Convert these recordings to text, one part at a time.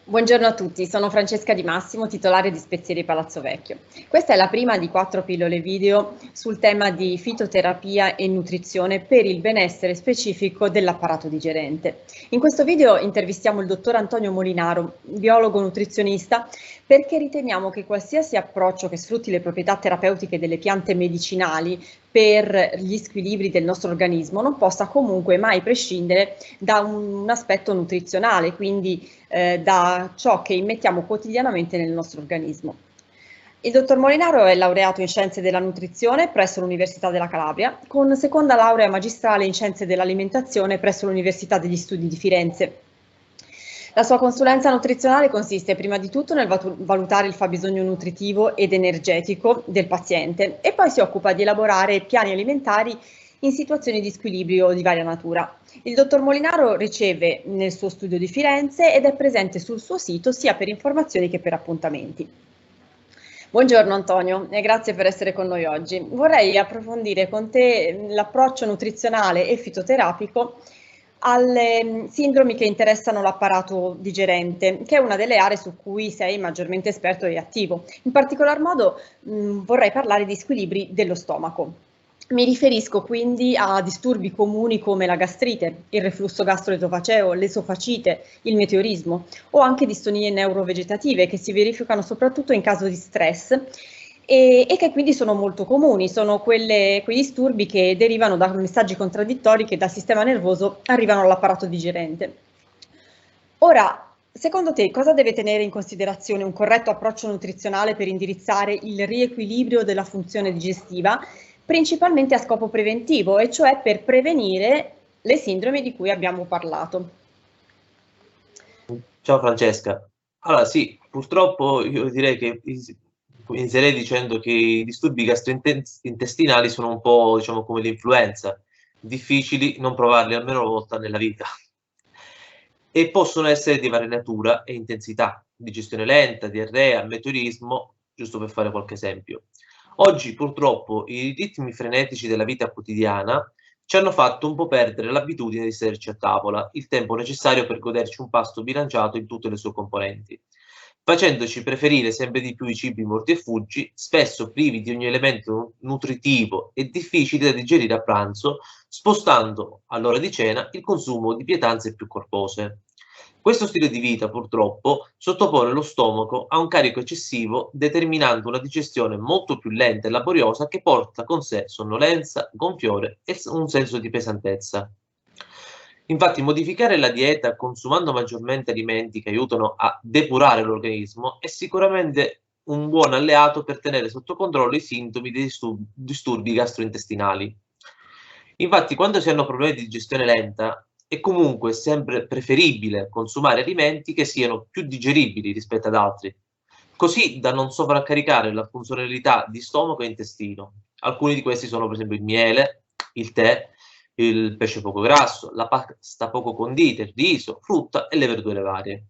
Buongiorno a tutti, sono Francesca Di Massimo, titolare di Spezieri Palazzo Vecchio. Questa è la prima di 4 pillole video sul tema di fitoterapia e nutrizione per il benessere specifico dell'apparato digerente. In questo video intervistiamo il dottor Antonio Molinaro, biologo nutrizionista, perché riteniamo che qualsiasi approccio che sfrutti le proprietà terapeutiche delle piante medicinali per gli squilibri del nostro organismo non possa comunque mai prescindere da un aspetto nutrizionale, quindi da ciò che immettiamo quotidianamente nel nostro organismo. Il dottor Molinaro è laureato in Scienze della Nutrizione presso l'Università della Calabria, con seconda laurea magistrale in Scienze dell'Alimentazione presso l'Università degli Studi di Firenze. La sua consulenza nutrizionale consiste prima di tutto nel valutare il fabbisogno nutritivo ed energetico del paziente e poi si occupa di elaborare piani alimentari in situazioni di squilibrio di varia natura. Il dottor Molinaro riceve nel suo studio di Firenze ed è presente sul suo sito sia per informazioni che per appuntamenti. Buongiorno Antonio e grazie per essere con noi oggi. Vorrei approfondire con te l'approccio nutrizionale e fitoterapico alle sindromi che interessano l'apparato digerente, che è una delle aree su cui sei maggiormente esperto e attivo. In particolar modo vorrei parlare di squilibri dello stomaco. Mi riferisco quindi a disturbi comuni come la gastrite, il reflusso gastroesofageo, l'esofacite, il meteorismo o anche distonie neurovegetative che si verificano soprattutto in caso di stress e che quindi sono molto comuni, sono quei disturbi che derivano da messaggi contraddittori che dal sistema nervoso arrivano all'apparato digerente. Ora, secondo te cosa deve tenere in considerazione un corretto approccio nutrizionale per indirizzare il riequilibrio della funzione digestiva, principalmente a scopo preventivo, e cioè per prevenire le sindromi di cui abbiamo parlato? Ciao Francesca. Allora sì, purtroppo io direi che inizierei dicendo che i disturbi gastrointestinali sono un po', diciamo, come l'influenza, difficili non provarli almeno una volta nella vita. E possono essere di varia natura e intensità, digestione lenta, diarrea, meteorismo, giusto per fare qualche esempio. Oggi purtroppo i ritmi frenetici della vita quotidiana ci hanno fatto un po' perdere l'abitudine di sederci a tavola, il tempo necessario per goderci un pasto bilanciato in tutte le sue componenti, facendoci preferire sempre di più i cibi morti e fuggi, spesso privi di ogni elemento nutritivo e difficili da digerire a pranzo, spostando all'ora di cena il consumo di pietanze più corpose. Questo stile di vita, purtroppo, sottopone lo stomaco a un carico eccessivo, determinando una digestione molto più lenta e laboriosa che porta con sé sonnolenza, gonfiore e un senso di pesantezza. Infatti, modificare la dieta consumando maggiormente alimenti che aiutano a depurare l'organismo è sicuramente un buon alleato per tenere sotto controllo i sintomi dei disturbi gastrointestinali. Infatti, quando si hanno problemi di digestione lenta, è comunque sempre preferibile consumare alimenti che siano più digeribili rispetto ad altri, così da non sovraccaricare la funzionalità di stomaco e intestino. Alcuni di questi sono per esempio il miele, il tè, il pesce poco grasso, la pasta poco condita, il riso, frutta e le verdure varie.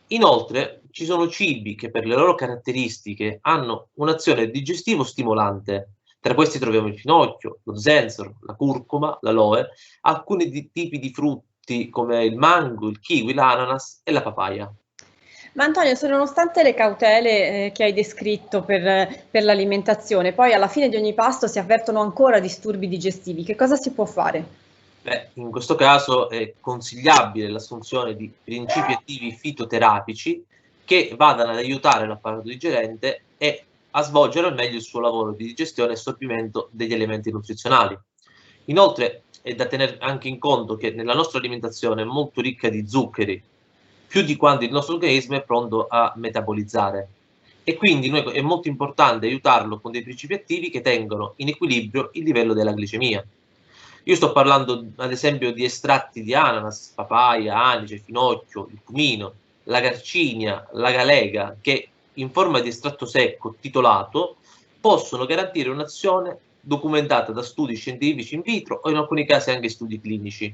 Inoltre, ci sono cibi che per le loro caratteristiche hanno un'azione digestivo stimolante. Tra questi troviamo il finocchio, lo zenzero, la curcuma, l'aloe, alcuni tipi di frutti come il mango, il kiwi, l'ananas e la papaya. Ma Antonio, se nonostante le cautele che hai descritto per l'alimentazione, poi alla fine di ogni pasto si avvertono ancora disturbi digestivi, che cosa si può fare? Beh, in questo caso è consigliabile l'assunzione di principi attivi fitoterapici che vadano ad aiutare l'apparato digerente e a svolgere al meglio il suo lavoro di digestione e assorbimento degli elementi nutrizionali. Inoltre è da tenere anche in conto che nella nostra alimentazione è molto ricca di zuccheri, più di quanto il nostro organismo è pronto a metabolizzare. E quindi è molto importante aiutarlo con dei principi attivi che tengono in equilibrio il livello della glicemia. Io sto parlando ad esempio di estratti di ananas, papaya, anice, finocchio, il cumino, la garcinia, la galega, che in forma di estratto secco titolato possono garantire un'azione documentata da studi scientifici in vitro o in alcuni casi anche studi clinici.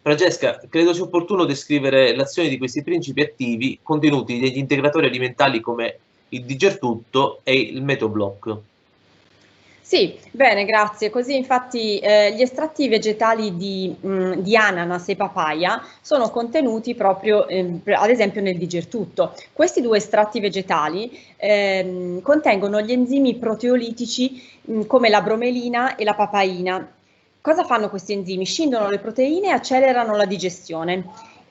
Francesca, credo sia opportuno descrivere l'azione di questi principi attivi contenuti negli integratori alimentari come il Digertutto e il Metoblock. Sì, bene, grazie. Così infatti gli estratti vegetali di ananas e papaya sono contenuti proprio, ad esempio, nel Digertutto. Questi due estratti vegetali contengono gli enzimi proteolitici come la bromelina e la papaina. Cosa fanno questi enzimi? Scindono le proteine e accelerano la digestione,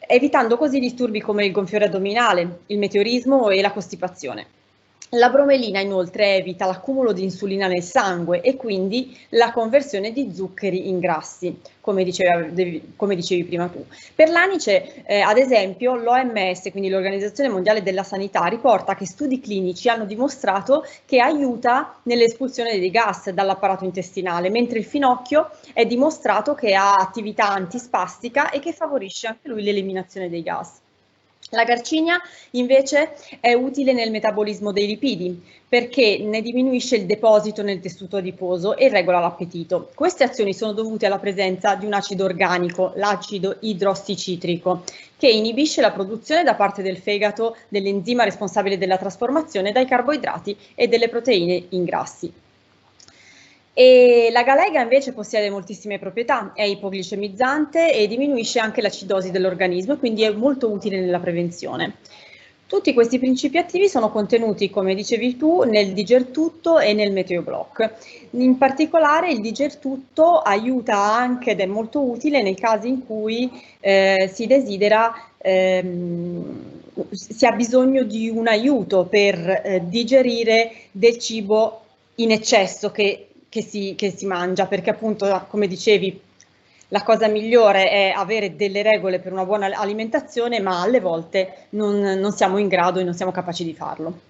evitando così disturbi come il gonfiore addominale, il meteorismo e la costipazione. La bromelina inoltre evita l'accumulo di insulina nel sangue e quindi la conversione di zuccheri in grassi, come dicevi prima tu. Per l'anice, ad esempio, l'OMS, quindi l'Organizzazione Mondiale della Sanità, riporta che studi clinici hanno dimostrato che aiuta nell'espulsione dei gas dall'apparato intestinale, mentre il finocchio è dimostrato che ha attività antispastica e che favorisce anche lui l'eliminazione dei gas. La garcinia invece è utile nel metabolismo dei lipidi perché ne diminuisce il deposito nel tessuto adiposo e regola l'appetito. Queste azioni sono dovute alla presenza di un acido organico, l'acido idrossicitrico, che inibisce la produzione da parte del fegato dell'enzima responsabile della trasformazione dai carboidrati e delle proteine in grassi. E la galega invece possiede moltissime proprietà, è ipoglicemizzante e diminuisce anche l'acidosi dell'organismo e quindi è molto utile nella prevenzione. Tutti questi principi attivi sono contenuti, come dicevi tu, nel Digertutto e nel Meteoblock. In particolare il Digertutto aiuta anche ed è molto utile nei casi in cui si desidera, si ha bisogno di un aiuto per digerire del cibo in eccesso che si mangia, perché appunto, come dicevi, la cosa migliore è avere delle regole per una buona alimentazione, ma alle volte non siamo in grado e non siamo capaci di farlo.